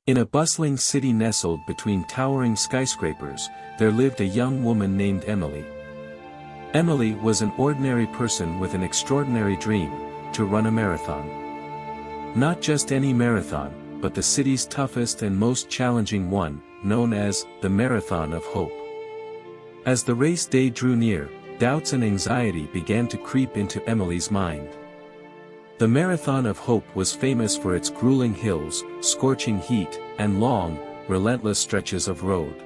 In a bustling city nestled between towering skyscrapers, there lived a young woman named Emily. Emily was an ordinary person with an extraordinary dream: to run a marathon. Not just any marathon, but the city's toughest and most challenging one, known as the Marathon of Hope. As the race day drew near, doubts and anxiety began to creep into Emily's mind. The Marathon of Hope was famous for its grueling hills, scorching heat, and long, relentless stretches of road.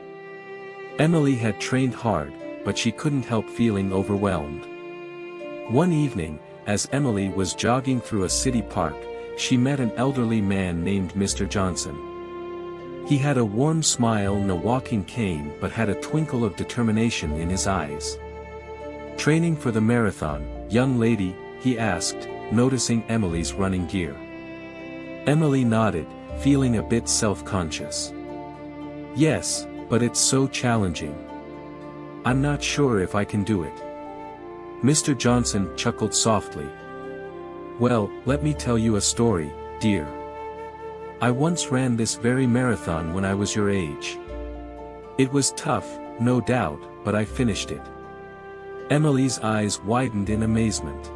Emily had trained hard, but she couldn't help feeling overwhelmed. One evening, as Emily was jogging through a city park, she met an elderly man named Mr. Johnson. He had a warm smile and a walking cane but had a twinkle of determination in his eyes. "Training for the marathon, young lady?" he asked, noticing Emily's running gear. Emily nodded, feeling a bit self-conscious. "Yes, but it's so challenging. I'm not sure if I can do it." Mr. Johnson chuckled softly. "Well, let me tell you a story, dear. I once ran this very marathon when I was your age. It was tough, no doubt, but I finished it." Emily's eyes widened in amazement.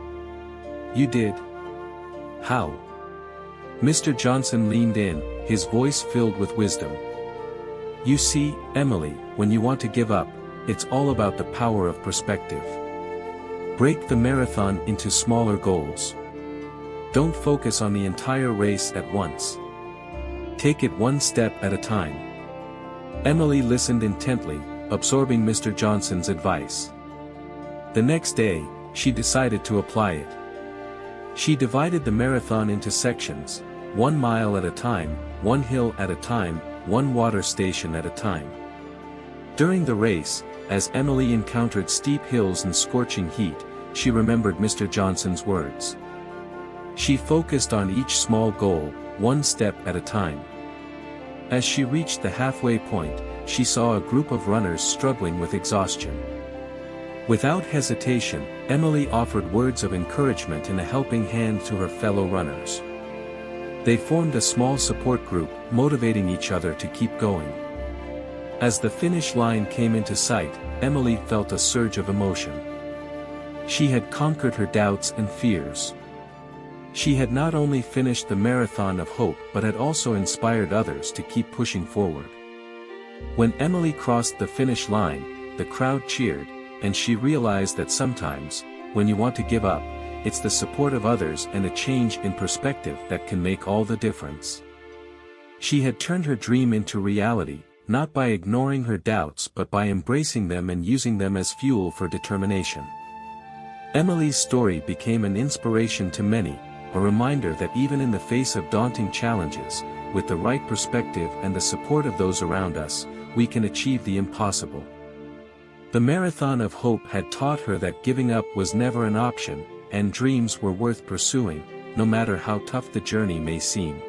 "You did? How?" Mr. Johnson leaned in, his voice filled with wisdom. "You see, Emily, when you want to give up, it's all about the power of perspective. Break the marathon into smaller goals. Don't focus on the entire race at once. Take it one step at a time." Emily listened intently, absorbing Mr. Johnson's advice. The next day, she decided to apply it. She divided the marathon into sections, 1 mile at a time, 1 hill at a time, 1 water station at a time. During the race, as Emily encountered steep hills and scorching heat, she remembered Mr. Johnson's words. She focused on each small goal, 1 step at a time. As she reached the halfway point, she saw a group of runners struggling with exhaustion. Without hesitation, Emily offered words of encouragement and a helping hand to her fellow runners. They formed a small support group, motivating each other to keep going. As the finish line came into sight, Emily felt a surge of emotion. She had conquered her doubts and fears. She had not only finished the Marathon of Hope but had also inspired others to keep pushing forward. When Emily crossed the finish line, the crowd cheered, and she realized that sometimes, when you want to give up, it's the support of others and a change in perspective that can make all the difference. She had turned her dream into reality, not by ignoring her doubts but by embracing them and using them as fuel for determination. Emily's story became an inspiration to many, a reminder that even in the face of daunting challenges, with the right perspective and the support of those around us, we can achieve the impossible. The Marathon of Hope had taught her that giving up was never an option, and dreams were worth pursuing, no matter how tough the journey may seem.